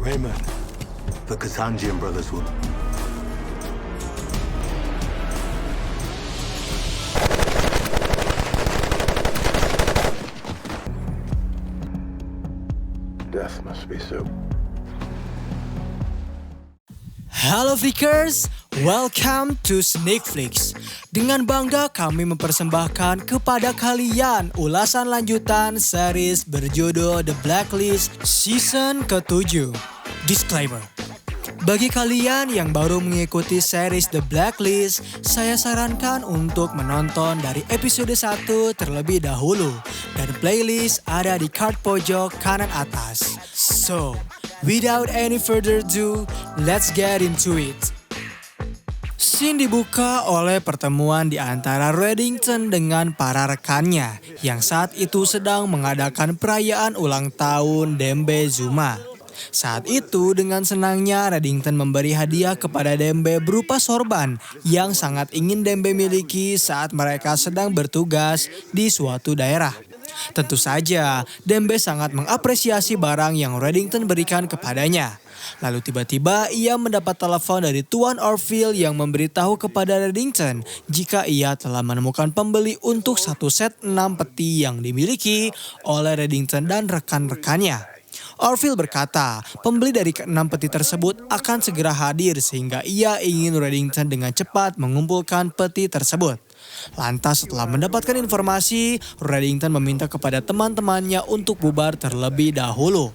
Raymond, the Kasanjian brothers will... Death must be so. Halo Freakers, welcome to Sneakflix. Dengan bangga kami mempersembahkan kepada kalian ulasan lanjutan series berjudul The Blacklist Season ke-7. Disclaimer. Bagi kalian yang baru mengikuti series The Blacklist, saya sarankan untuk menonton dari episode 1 terlebih dahulu. Dan playlist ada di card pojok kanan atas. So, without any further ado, let's get into it. Scene dibuka oleh pertemuan di antara Reddington dengan para rekannya yang saat itu sedang mengadakan perayaan ulang tahun Dembe Zuma. Saat itu dengan senangnya Reddington memberi hadiah kepada Dembe berupa sorban yang sangat ingin Dembe miliki saat mereka sedang bertugas di suatu daerah. Tentu saja Dembe sangat mengapresiasi barang yang Reddington berikan kepadanya. Lalu tiba-tiba ia mendapat telepon dari Tuan Orville yang memberitahu kepada Reddington jika ia telah menemukan pembeli untuk satu set 6 peti yang dimiliki oleh Reddington dan rekan-rekannya. Orville berkata, pembeli dari ke-6 peti tersebut akan segera hadir sehingga ia ingin Reddington dengan cepat mengumpulkan peti tersebut. Lantas setelah mendapatkan informasi, Reddington meminta kepada teman-temannya untuk bubar terlebih dahulu.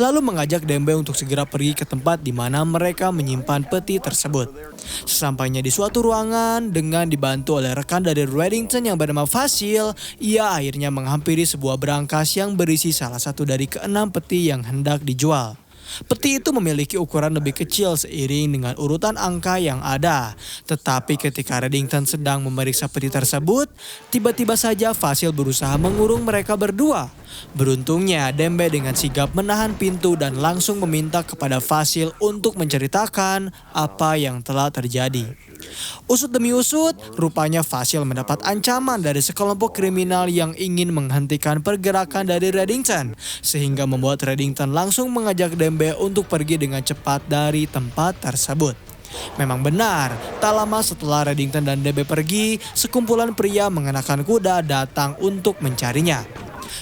Lalu mengajak Dembe untuk segera pergi ke tempat di mana mereka menyimpan peti tersebut. Sesampainya di suatu ruangan, dengan dibantu oleh rekan dari Reddington yang bernama Fasil, ia akhirnya menghampiri sebuah berangkas yang berisi salah satu dari ke-6 peti yang hendak dijual. Peti itu memiliki ukuran lebih kecil seiring dengan urutan angka yang ada. Tetapi ketika Reddington sedang memeriksa peti tersebut, tiba-tiba saja Fasil berusaha mengurung mereka berdua. Beruntungnya Dembe dengan sigap menahan pintu dan langsung meminta kepada Fasil untuk menceritakan apa yang telah terjadi. Usut demi usut, rupanya Fasil mendapat ancaman dari sekelompok kriminal yang ingin menghentikan pergerakan dari Reddington, sehingga membuat Reddington langsung mengajak Dembe untuk pergi dengan cepat dari tempat tersebut. Memang benar, tak lama setelah Reddington dan Dembe pergi, sekumpulan pria mengenakan kuda datang untuk mencarinya.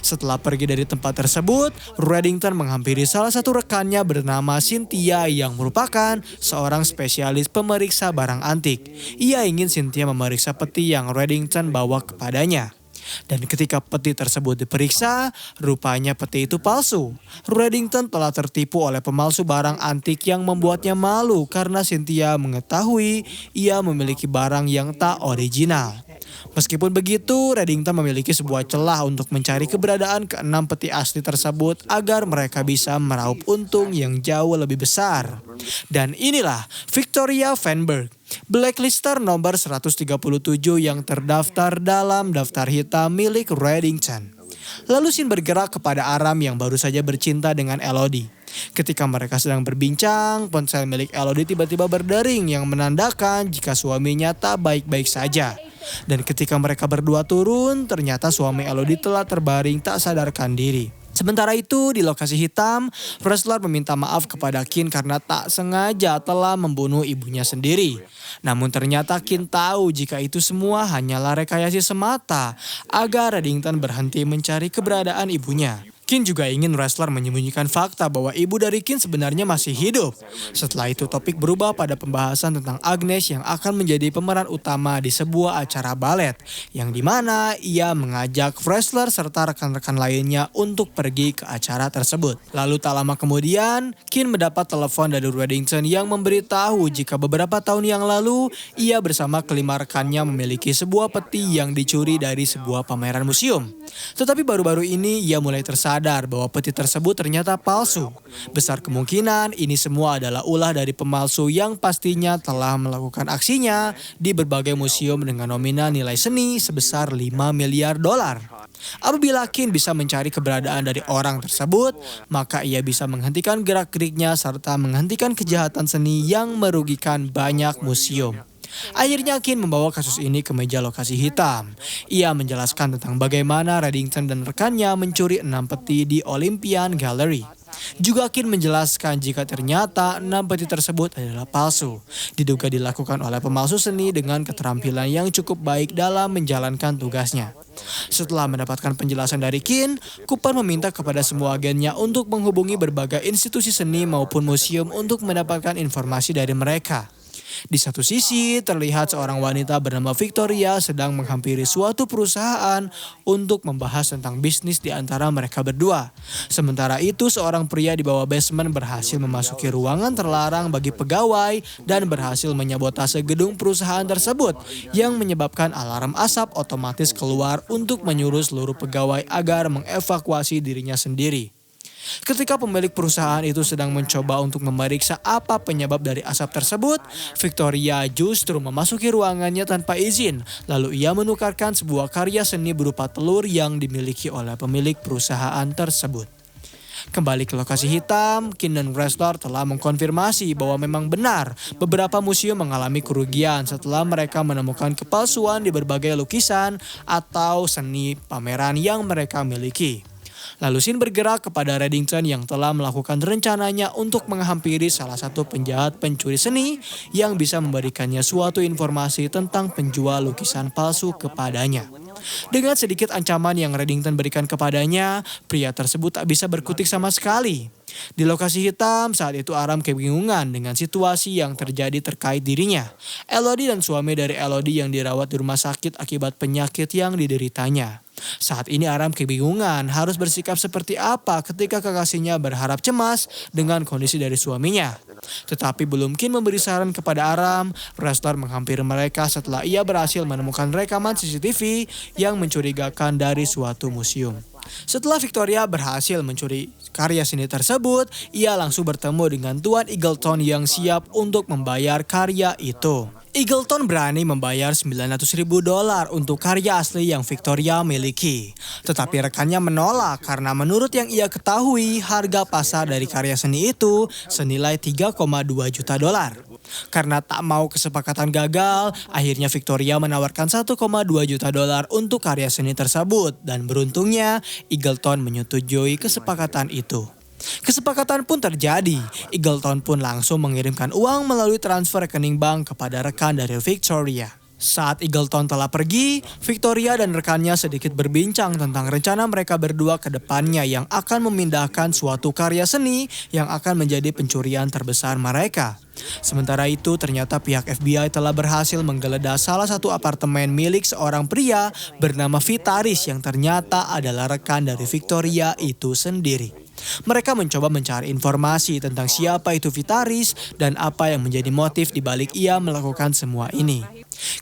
Setelah pergi dari tempat tersebut, Reddington menghampiri salah satu rekannya bernama Cynthia yang merupakan seorang spesialis pemeriksa barang antik. Ia ingin Cynthia memeriksa peti yang Reddington bawa kepadanya. Dan ketika peti tersebut diperiksa, rupanya peti itu palsu. Reddington telah tertipu oleh pemalsu barang antik yang membuatnya malu karena Cynthia mengetahui ia memiliki barang yang tak original. Meskipun begitu, Reddington memiliki sebuah celah untuk mencari keberadaan ke-6 peti asli tersebut agar mereka bisa meraup untung yang jauh lebih besar. Dan inilah Victoria Feinberg, blacklister nomor 137 yang terdaftar dalam daftar hitam milik Reddington. Lalu Sin bergerak kepada Aram yang baru saja bercinta dengan Elodie. Ketika mereka sedang berbincang, ponsel milik Elodie tiba-tiba berdering yang menandakan jika suaminya tak baik-baik saja. Dan ketika mereka berdua turun, ternyata suami Elodie telah terbaring tak sadarkan diri. Sementara itu di lokasi hitam, wrestler meminta maaf kepada Kin karena tak sengaja telah membunuh ibunya sendiri. Namun ternyata Kin tahu jika itu semua hanyalah rekayasa semata agar Reddington berhenti mencari keberadaan ibunya. Kin juga ingin wrestler menyembunyikan fakta bahwa ibu dari Kin sebenarnya masih hidup. Setelah itu topik berubah pada pembahasan tentang Agnes yang akan menjadi pemeran utama di sebuah acara balet. Yang dimana ia mengajak wrestler serta rekan-rekan lainnya untuk pergi ke acara tersebut. Lalu tak lama kemudian, Kin mendapat telepon dari Reddington yang memberitahu jika beberapa tahun yang lalu ia bersama kelima rekannya memiliki sebuah peti yang dicuri dari sebuah pameran museum. Tetapi baru-baru ini ia mulai tersadar bahwa peti tersebut ternyata palsu. Besar kemungkinan ini semua adalah ulah dari pemalsu yang pastinya telah melakukan aksinya di berbagai museum dengan nominal nilai seni sebesar 5 miliar dolar. Apabila Kin bisa mencari keberadaan dari orang tersebut, maka ia bisa menghentikan gerak-geriknya serta menghentikan kejahatan seni yang merugikan banyak museum. Akhirnya Kin membawa kasus ini ke meja lokasi hitam. Ia menjelaskan tentang bagaimana Reddington dan rekannya mencuri 6 peti di Olympian Gallery. Juga Kin menjelaskan jika ternyata 6 peti tersebut adalah palsu. Diduga dilakukan oleh pemalsu seni dengan keterampilan yang cukup baik dalam menjalankan tugasnya. Setelah mendapatkan penjelasan dari Kin, Cooper meminta kepada semua agennya untuk menghubungi berbagai institusi seni maupun museum untuk mendapatkan informasi dari mereka. Di satu sisi, terlihat seorang wanita bernama Victoria sedang menghampiri suatu perusahaan untuk membahas tentang bisnis di antara mereka berdua. Sementara itu, seorang pria di bawah basement berhasil memasuki ruangan terlarang bagi pegawai dan berhasil menyabotase gedung perusahaan tersebut yang menyebabkan alarm asap otomatis keluar untuk menyuruh seluruh pegawai agar mengevakuasi dirinya sendiri. Ketika pemilik perusahaan itu sedang mencoba untuk memeriksa apa penyebab dari asap tersebut, Victoria justru memasuki ruangannya tanpa izin. Lalu ia menukarkan sebuah karya seni berupa telur yang dimiliki oleh pemilik perusahaan tersebut. Kembali ke lokasi hitam, Kin dan Wrestler telah mengkonfirmasi bahwa memang benar beberapa museum mengalami kerugian setelah mereka menemukan kepalsuan di berbagai lukisan atau seni pameran yang mereka miliki. Lalu Sin bergerak kepada Reddington yang telah melakukan rencananya untuk menghampiri salah satu penjahat pencuri seni yang bisa memberikannya suatu informasi tentang penjual lukisan palsu kepadanya. Dengan sedikit ancaman yang Reddington berikan kepadanya, pria tersebut tak bisa berkutik sama sekali. Di lokasi hitam, saat itu Aram kebingungan dengan situasi yang terjadi terkait dirinya. Elodie dan suami dari Elodie yang dirawat di rumah sakit akibat penyakit yang dideritanya. Saat ini Aram kebingungan harus bersikap seperti apa ketika kekasihnya berharap cemas dengan kondisi dari suaminya. Tetapi belum Kin memberi saran kepada Aram, Wrestler menghampiri mereka setelah ia berhasil menemukan rekaman CCTV yang mencurigakan dari suatu museum. Setelah Victoria berhasil mencuri karya seni tersebut, ia langsung bertemu dengan Tuan Eagleton yang siap untuk membayar karya itu. Eagleton berani membayar $900.000 untuk karya asli yang Victoria miliki. Tetapi rekannya menolak karena menurut yang ia ketahui, harga pasar dari karya seni itu senilai $3,2 juta. Karena tak mau kesepakatan gagal, akhirnya Victoria menawarkan $1,2 juta untuk karya seni tersebut. Dan beruntungnya, Eagleton menyetujui kesepakatan itu. Kesepakatan pun terjadi. Eagleton pun langsung mengirimkan uang melalui transfer rekening bank kepada rekan dari Victoria. Saat Eagleton telah pergi, Victoria dan rekannya sedikit berbincang tentang rencana mereka berdua ke depannya yang akan memindahkan suatu karya seni yang akan menjadi pencurian terbesar mereka. Sementara itu, ternyata pihak FBI telah berhasil menggeledah salah satu apartemen milik seorang pria bernama Vitaris yang ternyata adalah rekan dari Victoria itu sendiri. Mereka mencoba mencari informasi tentang siapa itu Vitaris dan apa yang menjadi motif di balik ia melakukan semua ini.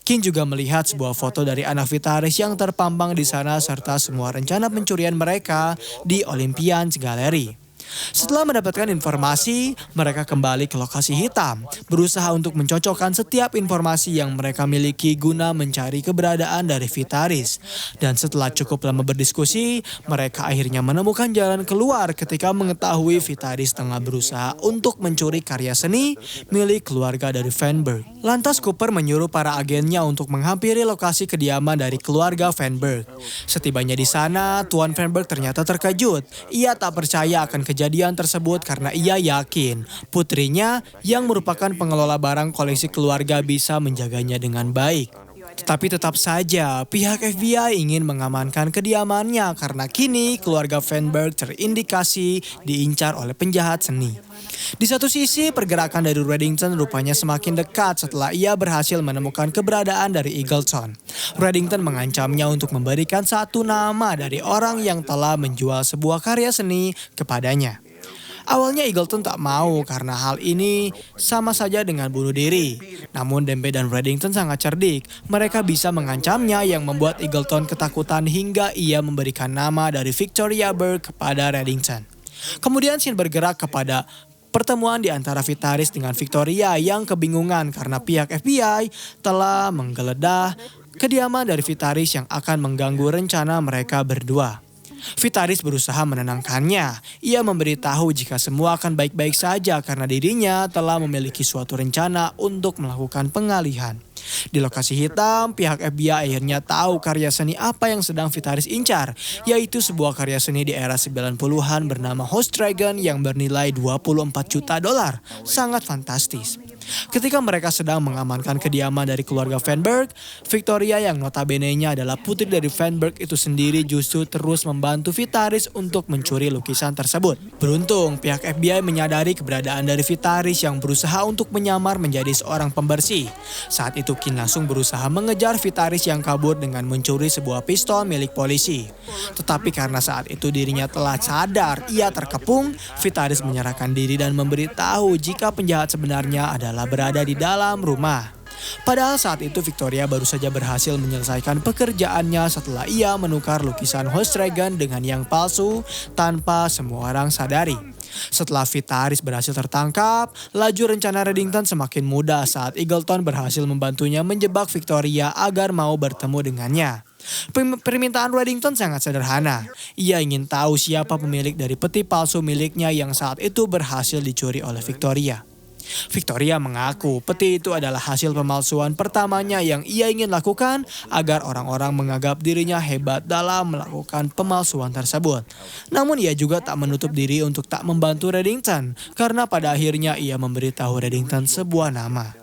Kin juga melihat sebuah foto dari anak Vitaris yang terpampang di sana serta semua rencana pencurian mereka di Olympians Gallery. Setelah mendapatkan informasi, mereka kembali ke lokasi hitam, berusaha untuk mencocokkan setiap informasi yang mereka miliki guna mencari keberadaan dari Vitaris. Dan setelah cukup lama berdiskusi, mereka akhirnya menemukan jalan keluar ketika mengetahui Vitaris tengah berusaha untuk mencuri karya seni milik keluarga dari Feinberg. Lantas Cooper menyuruh para agennya untuk menghampiri lokasi kediaman dari keluarga Feinberg. Setibanya di sana, Tuan Feinberg ternyata terkejut. Ia tak percaya akan kejadian tersebut karena ia yakin putrinya yang merupakan pengelola barang koleksi keluarga bisa menjaganya dengan baik. Tetapi tetap saja pihak FBI ingin mengamankan kediamannya karena kini keluarga Feinberg terindikasi diincar oleh penjahat seni. Di satu sisi, pergerakan dari Reddington rupanya semakin dekat setelah ia berhasil menemukan keberadaan dari Eagleton. Reddington mengancamnya untuk memberikan satu nama dari orang yang telah menjual sebuah karya seni kepadanya. Awalnya Eagleton tak mau karena hal ini sama saja dengan bunuh diri. Namun Dembe dan Reddington sangat cerdik. Mereka bisa mengancamnya yang membuat Eagleton ketakutan hingga ia memberikan nama dari Victoria Berg kepada Reddington. Kemudian Sin bergerak kepada pertemuan di antara Vitaris dengan Victoria yang kebingungan karena pihak FBI telah menggeledah kediaman dari Vitaris yang akan mengganggu rencana mereka berdua. Vitaris berusaha menenangkannya. Ia memberitahu jika semua akan baik-baik saja karena dirinya telah memiliki suatu rencana untuk melakukan pengalihan. Di lokasi hitam, pihak FBI akhirnya tahu karya seni apa yang sedang Vitaris incar, yaitu sebuah karya seni di era 90-an bernama Host Dragon yang bernilai 24 juta dolar. Sangat fantastis. Ketika mereka sedang mengamankan kediaman dari keluarga Feinberg, Victoria yang notabene-nya adalah putri dari Feinberg itu sendiri justru terus membantu Vitaris untuk mencuri lukisan tersebut. Beruntung, pihak FBI menyadari keberadaan dari Vitaris yang berusaha untuk menyamar menjadi seorang pembersih. Saat itu Kin langsung berusaha mengejar Vitaris yang kabur dengan mencuri sebuah pistol milik polisi. Tetapi karena saat itu dirinya telah sadar ia terkepung, Vitaris menyerahkan diri dan memberitahu jika penjahat sebenarnya adalah berada di dalam rumah. Padahal saat itu Victoria baru saja berhasil menyelesaikan pekerjaannya setelah ia menukar lukisan Host Dragon dengan yang palsu tanpa semua orang sadari. Setelah Vitaris berhasil tertangkap, laju rencana Reddington semakin mudah saat Eagleton berhasil membantunya menjebak Victoria agar mau bertemu dengannya. Permintaan Reddington sangat sederhana. Ia ingin tahu siapa pemilik dari peti palsu miliknya yang saat itu berhasil dicuri oleh Victoria. Victoria mengaku peti itu adalah hasil pemalsuan pertamanya yang ia ingin lakukan agar orang-orang menganggap dirinya hebat dalam melakukan pemalsuan tersebut. Namun ia juga tak menutup diri untuk tak membantu Reddington karena pada akhirnya ia memberitahu Reddington sebuah nama.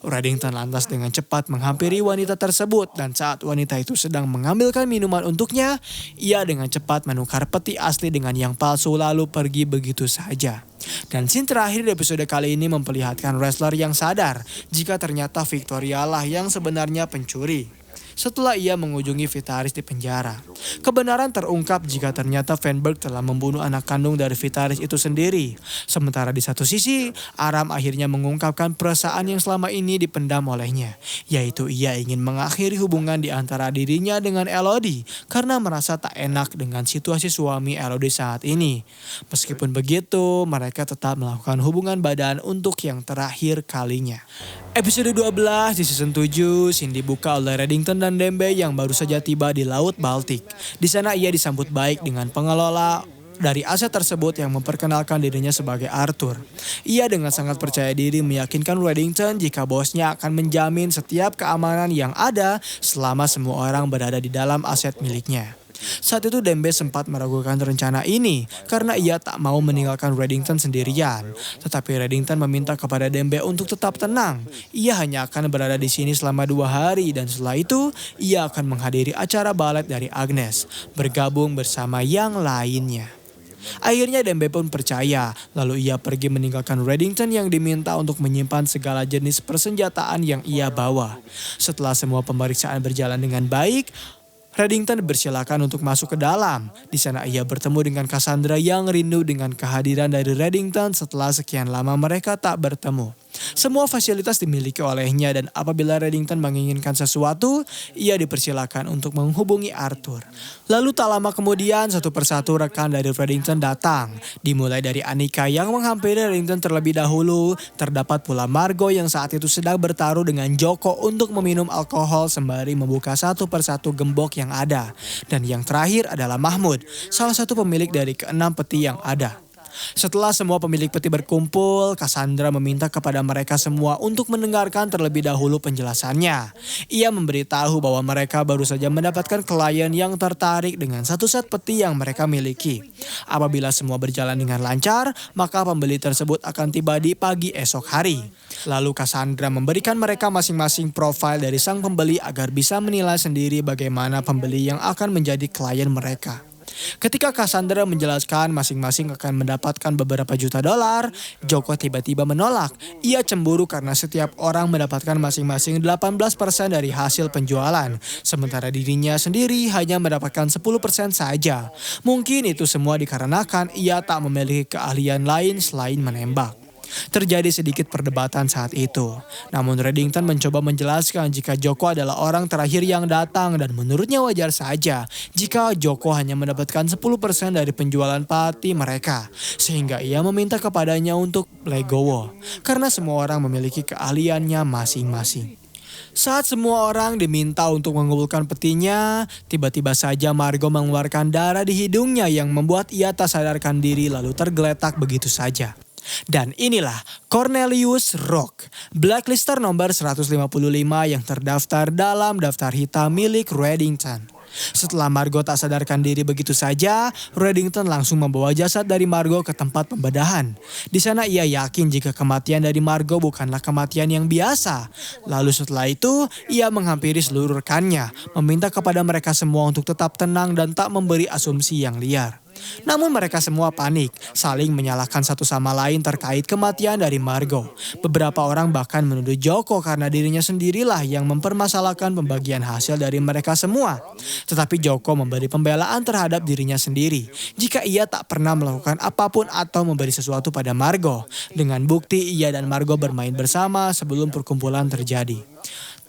Reddington lantas dengan cepat menghampiri wanita tersebut dan saat wanita itu sedang mengambilkan minuman untuknya, ia dengan cepat menukar peti asli dengan yang palsu lalu pergi begitu saja. Dan scene terakhir di episode kali ini memperlihatkan wrestler yang sadar jika ternyata Victoria lah yang sebenarnya pencuri. Setelah ia mengunjungi Vitaris di penjara, kebenaran terungkap jika ternyata Feinberg telah membunuh anak kandung dari Vitaris itu sendiri. Sementara di satu sisi, Aram akhirnya mengungkapkan perasaan yang selama ini dipendam olehnya, yaitu ia ingin mengakhiri hubungan di antara dirinya dengan Elodie karena merasa tak enak dengan situasi suami Elodie saat ini. Meskipun begitu, mereka tetap melakukan hubungan badan untuk yang terakhir kalinya. Episode 12 di season 7, scene dibuka oleh Reddington dan Dembe yang baru saja tiba di Laut Baltik. Di sana ia disambut baik dengan pengelola dari aset tersebut yang memperkenalkan dirinya sebagai Arthur. Ia dengan sangat percaya diri meyakinkan Reddington jika bosnya akan menjamin setiap keamanan yang ada selama semua orang berada di dalam aset miliknya. Saat itu Dembe sempat meragukan rencana ini karena ia tak mau meninggalkan Reddington sendirian. Tetapi Reddington meminta kepada Dembe untuk tetap tenang. Ia hanya akan berada di sini selama 2 hari dan setelah itu ia akan menghadiri acara balet dari Agnes, bergabung bersama yang lainnya. Akhirnya Dembe pun percaya, lalu ia pergi meninggalkan Reddington yang diminta untuk menyimpan segala jenis persenjataan yang ia bawa. Setelah semua pemeriksaan berjalan dengan baik, Reddington bersilakan untuk masuk ke dalam. Di sana ia bertemu dengan Cassandra yang rindu dengan kehadiran dari Reddington setelah sekian lama mereka tak bertemu. Semua fasilitas dimiliki olehnya dan apabila Reddington menginginkan sesuatu, ia dipersilakan untuk menghubungi Arthur. Lalu tak lama kemudian satu persatu rekan dari Reddington datang. Dimulai dari Anika yang menghampiri Reddington terlebih dahulu, terdapat pula Margo yang saat itu sedang bertaruh dengan Joko untuk meminum alkohol sembari membuka satu persatu gembok yang ada. Dan yang terakhir adalah Mahmud, salah satu pemilik dari ke-6 peti yang ada. Setelah semua pemilik peti berkumpul, Cassandra meminta kepada mereka semua untuk mendengarkan terlebih dahulu penjelasannya. Ia memberitahu bahwa mereka baru saja mendapatkan klien yang tertarik dengan satu set peti yang mereka miliki. Apabila semua berjalan dengan lancar, maka pembeli tersebut akan tiba di pagi esok hari. Lalu Cassandra memberikan mereka masing-masing profil dari sang pembeli agar bisa menilai sendiri bagaimana pembeli yang akan menjadi klien mereka. Ketika Cassandra menjelaskan masing-masing akan mendapatkan beberapa juta dolar, Joko tiba-tiba menolak. Ia cemburu karena setiap orang mendapatkan masing-masing 18% dari hasil penjualan, sementara dirinya sendiri hanya mendapatkan 10% saja. Mungkin itu semua dikarenakan ia tak memiliki keahlian lain selain menembak. Terjadi sedikit perdebatan saat itu. Namun Reddington mencoba menjelaskan jika Joko adalah orang terakhir yang datang dan menurutnya wajar saja jika Joko hanya mendapatkan 10% dari penjualan peti mereka. Sehingga ia meminta kepadanya untuk legowo karena semua orang memiliki keahliannya masing-masing. Saat semua orang diminta untuk mengumpulkan petinya, tiba-tiba saja Margo mengeluarkan darah di hidungnya yang membuat ia tak sadarkan diri lalu tergeletak begitu saja. Dan inilah Cornelius Rock, blacklister nomor 155 yang terdaftar dalam daftar hitam milik Reddington. Setelah Margo tak sadarkan diri begitu saja, Reddington langsung membawa jasad dari Margo ke tempat pembedahan. Di sana ia yakin jika kematian dari Margo bukanlah kematian yang biasa. Lalu setelah itu, ia menghampiri seluruh rekannya, meminta kepada mereka semua untuk tetap tenang dan tak memberi asumsi yang liar. Namun mereka semua panik, saling menyalahkan satu sama lain terkait kematian dari Margo. Beberapa orang bahkan menuduh Joko karena dirinya sendirilah yang mempermasalahkan pembagian hasil dari mereka semua. Tetapi Joko memberi pembelaan terhadap dirinya sendiri jika ia tak pernah melakukan apapun atau memberi sesuatu pada Margo. Dengan bukti ia dan Margo bermain bersama sebelum perkumpulan terjadi.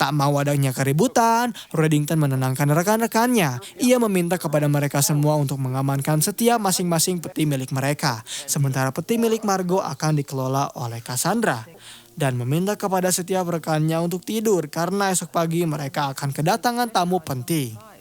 Tak mau adanya keributan, Reddington menenangkan rekan-rekannya. Ia meminta kepada mereka semua untuk mengamankan setiap masing-masing peti milik mereka. Sementara peti milik Margo akan dikelola oleh Cassandra. Dan meminta kepada setiap rekannya untuk tidur karena esok pagi mereka akan kedatangan tamu penting.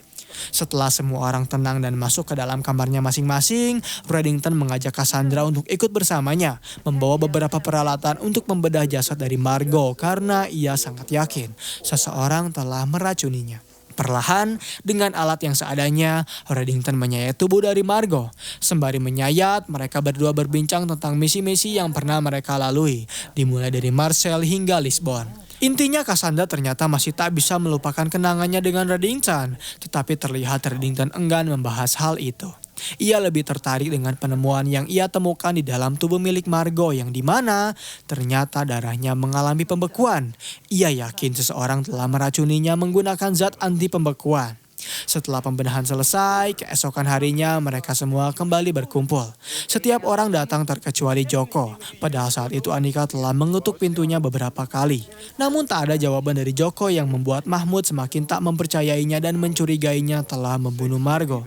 Setelah semua orang tenang dan masuk ke dalam kamarnya masing-masing, Reddington mengajak Cassandra untuk ikut bersamanya, membawa beberapa peralatan untuk membedah jasad dari Margo karena ia sangat yakin seseorang telah meracuninya. Perlahan, dengan alat yang seadanya, Reddington menyayat tubuh dari Margo. Sembari menyayat, mereka berdua berbincang tentang misi-misi yang pernah mereka lalui, dimulai dari Marseille hingga Lisbon. Intinya Cassandra ternyata masih tak bisa melupakan kenangannya dengan Reddington, tetapi terlihat Reddington enggan membahas hal itu. Ia lebih tertarik dengan penemuan yang ia temukan di dalam tubuh milik Margo yang dimana ternyata darahnya mengalami pembekuan. Ia yakin seseorang telah meracuninya menggunakan zat anti pembekuan. Setelah pembedahan selesai, keesokan harinya mereka semua kembali berkumpul. Setiap orang datang terkecuali Joko. Padahal saat itu Anika telah mengetuk pintunya beberapa kali. Namun tak ada jawaban dari Joko yang membuat Mahmud semakin tak mempercayainya dan mencurigainya telah membunuh Margo.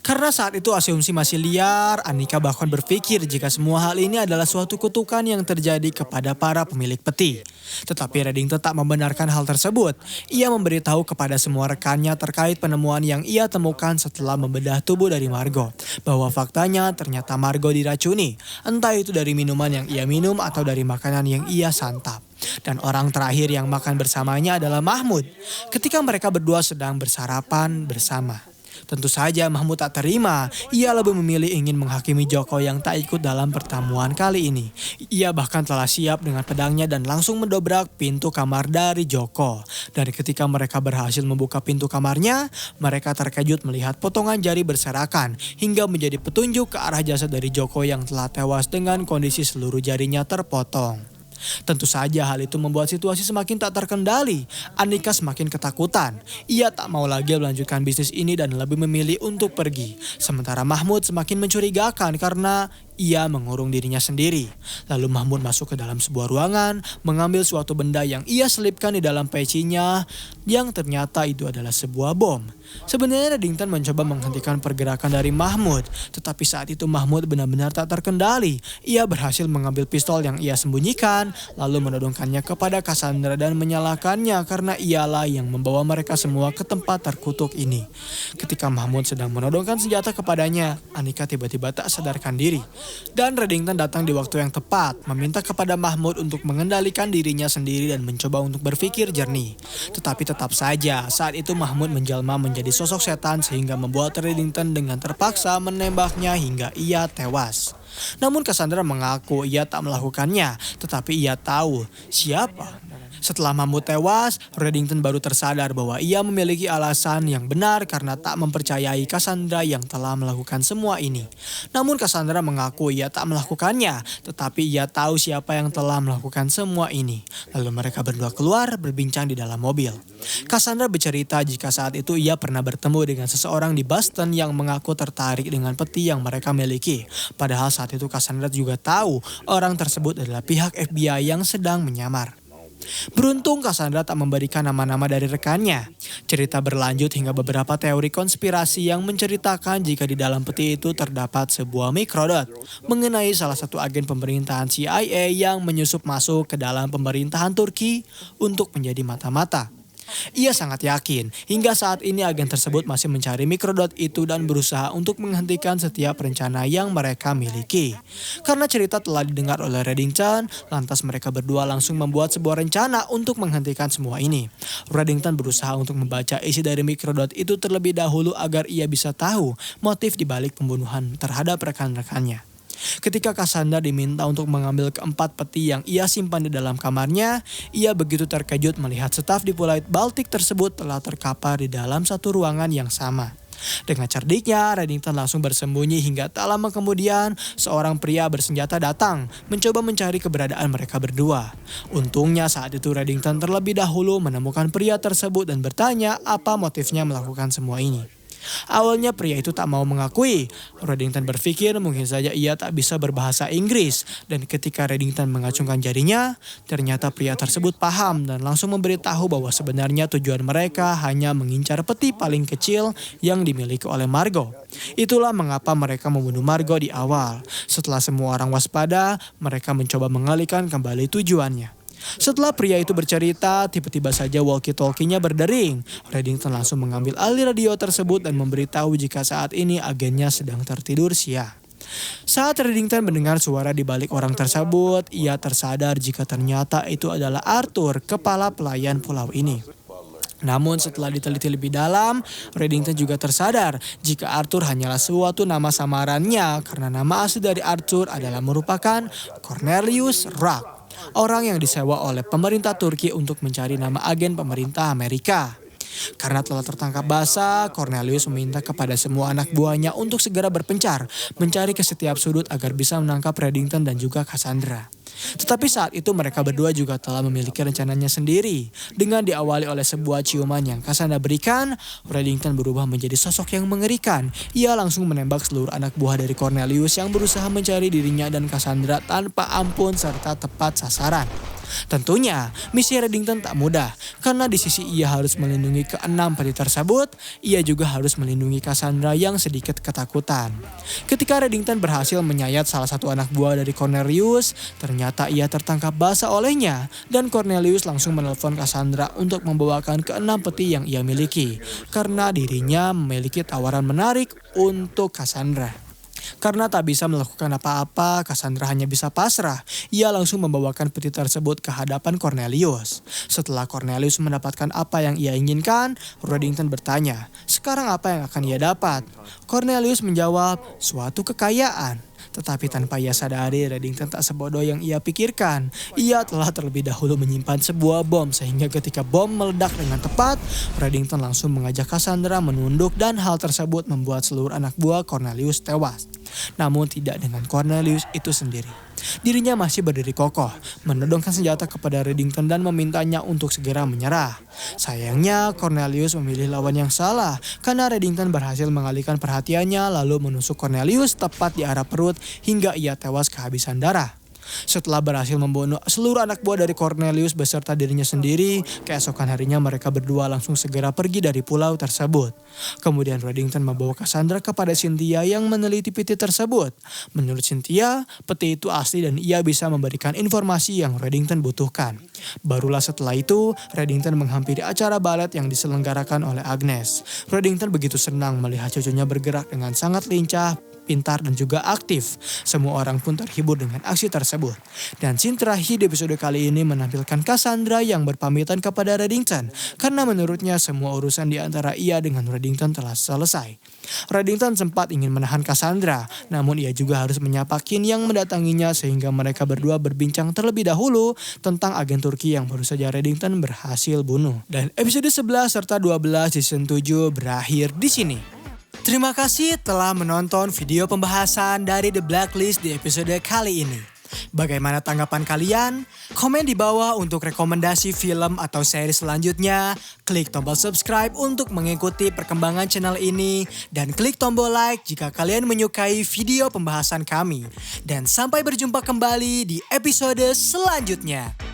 Karena saat itu asumsi masih liar, Anika bahkan berpikir jika semua hal ini adalah suatu kutukan yang terjadi kepada para pemilik peti. Tetapi Reddington tak membenarkan hal tersebut. Ia memberitahu kepada semua rekannya terkait penemuan yang ia temukan setelah membedah tubuh dari Margo. Bahwa faktanya ternyata Margo diracuni, entah itu dari minuman yang ia minum atau dari makanan yang ia santap. Dan orang terakhir yang makan bersamanya adalah Mahmud, ketika mereka berdua sedang bersarapan bersama. Tentu saja Mahmud tak terima. Ia lebih memilih ingin menghakimi Joko yang tak ikut dalam pertemuan kali ini. Ia bahkan telah siap dengan pedangnya dan langsung mendobrak pintu kamar dari Joko. Dan ketika mereka berhasil membuka pintu kamarnya, mereka terkejut melihat potongan jari berserakan hingga menjadi petunjuk ke arah jasad dari Joko yang telah tewas dengan kondisi seluruh jarinya terpotong. Tentu saja hal itu membuat situasi semakin tak terkendali. Anika semakin ketakutan. Ia tak mau lagi melanjutkan bisnis ini dan lebih memilih untuk pergi. Sementara Mahmud semakin mencurigakan karena ia mengurung dirinya sendiri. Lalu Mahmud masuk ke dalam sebuah ruangan, mengambil suatu benda yang ia selipkan di dalam pecinya, yang ternyata itu adalah sebuah bom. Sebenarnya Reddington mencoba menghentikan pergerakan dari Mahmud, tetapi saat itu Mahmud benar-benar tak terkendali. Ia berhasil mengambil pistol yang ia sembunyikan, lalu menodongkannya kepada Cassandra dan menyalahkannya karena ialah yang membawa mereka semua ke tempat terkutuk ini. Ketika Mahmud sedang menodongkan senjata kepadanya, Anika tiba-tiba tak sadarkan diri. Dan Reddington datang di waktu yang tepat, meminta kepada Mahmud untuk mengendalikan dirinya sendiri dan mencoba untuk berpikir jernih. Tetapi tetap saja, saat itu Mahmud menjelma menjadi sosok setan sehingga membuat Reddington dengan terpaksa menembaknya hingga ia tewas. Namun Cassandra mengaku ia tak melakukannya, tetapi ia tahu siapa. Setelah Mahmud tewas, Reddington baru tersadar bahwa ia memiliki alasan yang benar karena tak mempercayai Cassandra yang telah melakukan semua ini. Namun Cassandra mengaku ia tak melakukannya, tetapi ia tahu siapa yang telah melakukan semua ini. Lalu mereka berdua keluar berbincang di dalam mobil. Cassandra bercerita jika saat itu ia pernah bertemu dengan seseorang di Boston yang mengaku tertarik dengan peti yang mereka miliki. Padahal saat itu Cassandra juga tahu orang tersebut adalah pihak FBI yang sedang menyamar. Beruntung Cassandra tak memberikan nama-nama dari rekannya. Cerita berlanjut hingga beberapa teori konspirasi yang menceritakan jika di dalam peti itu terdapat sebuah mikrodot mengenai salah satu agen pemerintahan CIA yang menyusup masuk ke dalam pemerintahan Turki untuk menjadi mata-mata. Ia sangat yakin hingga saat ini agen tersebut masih mencari Microdot itu dan berusaha untuk menghentikan setiap rencana yang mereka miliki. Karena cerita telah didengar oleh Reddington, lantas mereka berdua langsung membuat sebuah rencana untuk menghentikan semua ini. Reddington berusaha untuk membaca isi dari Microdot itu terlebih dahulu agar ia bisa tahu motif di balik pembunuhan terhadap rekan-rekannya. Ketika Cassandra diminta untuk mengambil keempat peti yang ia simpan di dalam kamarnya, ia begitu terkejut melihat staf di Pulau Baltik tersebut telah terkapar di dalam satu ruangan yang sama. Dengan cerdiknya, Reddington langsung bersembunyi hingga tak lama kemudian seorang pria bersenjata datang mencoba mencari keberadaan mereka berdua. Untungnya saat itu Reddington terlebih dahulu menemukan pria tersebut dan bertanya apa motifnya melakukan semua ini. Awalnya pria itu tak mau mengakui. Reddington berpikir mungkin saja ia tak bisa berbahasa Inggris. Dan ketika Reddington mengacungkan jarinya, ternyata pria tersebut paham dan langsung memberitahu bahwa sebenarnya tujuan mereka hanya mengincar peti paling kecil yang dimiliki oleh Margot. Itulah mengapa mereka membunuh Margot di awal. Setelah semua orang waspada, mereka mencoba mengalihkan kembali tujuannya. Setelah pria itu bercerita, tiba-tiba saja walkie-talkie-nya berdering. Reddington langsung mengambil alih radio tersebut dan memberitahu jika saat ini agennya sedang tertidur siang. Saat Reddington mendengar suara di balik orang tersebut, ia tersadar jika ternyata itu adalah Arthur, kepala pelayan pulau ini. Namun setelah diteliti lebih dalam, Reddington juga tersadar jika Arthur hanyalah suatu nama samarannya karena nama asli dari Arthur adalah merupakan Cornelius Rock. Orang yang disewa oleh pemerintah Turki untuk mencari nama agen pemerintah Amerika. Karena telah tertangkap basah, Cornelius meminta kepada semua anak buahnya untuk segera berpencar, mencari ke setiap sudut agar bisa menangkap Reddington dan juga Cassandra. Tetapi saat itu mereka berdua juga telah memiliki rencananya sendiri. Dengan diawali oleh sebuah ciuman yang Cassandra berikan, Reddington berubah menjadi sosok yang mengerikan. Ia langsung menembak seluruh anak buah dari Cornelius yang berusaha mencari dirinya dan Cassandra tanpa ampun serta tepat sasaran. Tentunya, misi Reddington tak mudah, karena di sisi ia harus melindungi keenam peti tersebut, ia juga harus melindungi Cassandra yang sedikit ketakutan. Ketika Reddington berhasil menyayat salah satu anak buah dari Cornelius, ternyata ia tertangkap basah olehnya, dan Cornelius langsung menelpon Cassandra untuk membawakan keenam peti yang ia miliki, karena dirinya memiliki tawaran menarik untuk Cassandra. Karena tak bisa melakukan apa-apa, Cassandra hanya bisa pasrah. Ia langsung membawakan peti tersebut ke hadapan Cornelius. Setelah Cornelius mendapatkan apa yang ia inginkan, Reddington bertanya, sekarang apa yang akan ia dapat? Cornelius menjawab, suatu kekayaan. Tetapi tanpa ia sadari, Reddington tak sebodoh yang ia pikirkan. Ia telah terlebih dahulu menyimpan sebuah bom sehingga ketika bom meledak dengan tepat, Reddington langsung mengajak Cassandra menunduk dan hal tersebut membuat seluruh anak buah Cornelius tewas. Namun tidak dengan Cornelius itu sendiri. Dirinya masih berdiri kokoh, menodongkan senjata kepada Reddington dan memintanya untuk segera menyerah. Sayangnya Cornelius memilih lawan yang salah karena Reddington berhasil mengalihkan perhatiannya lalu menusuk Cornelius tepat di arah perut hingga ia tewas kehabisan darah. Setelah berhasil membunuh seluruh anak buah dari Cornelius beserta dirinya sendiri, keesokan harinya mereka berdua langsung segera pergi dari pulau tersebut. Kemudian Reddington membawa Cassandra kepada Cynthia yang meneliti peti tersebut. Menurut Cynthia, peti itu asli dan ia bisa memberikan informasi yang Reddington butuhkan. Barulah setelah itu, Reddington menghampiri acara balet yang diselenggarakan oleh Agnes. Reddington begitu senang melihat cucunya bergerak dengan sangat lincah, pintar dan juga aktif. Semua orang pun terhibur dengan aksi tersebut. Dan scene terakhir di episode kali ini menampilkan Cassandra yang berpamitan kepada Reddington karena menurutnya semua urusan di antara ia dengan Reddington telah selesai. Reddington sempat ingin menahan Cassandra, namun ia juga harus menyapa Kin yang mendatanginya sehingga mereka berdua berbincang terlebih dahulu tentang agen Turki yang baru saja Reddington berhasil bunuh. Dan episode 11 serta 12 season 7 berakhir di sini. Terima kasih telah menonton video pembahasan dari The Blacklist di episode kali ini. Bagaimana tanggapan kalian? Komen di bawah untuk rekomendasi film atau seri selanjutnya. Klik tombol subscribe untuk mengikuti perkembangan channel ini. Dan klik tombol like jika kalian menyukai video pembahasan kami. Dan sampai berjumpa kembali di episode selanjutnya.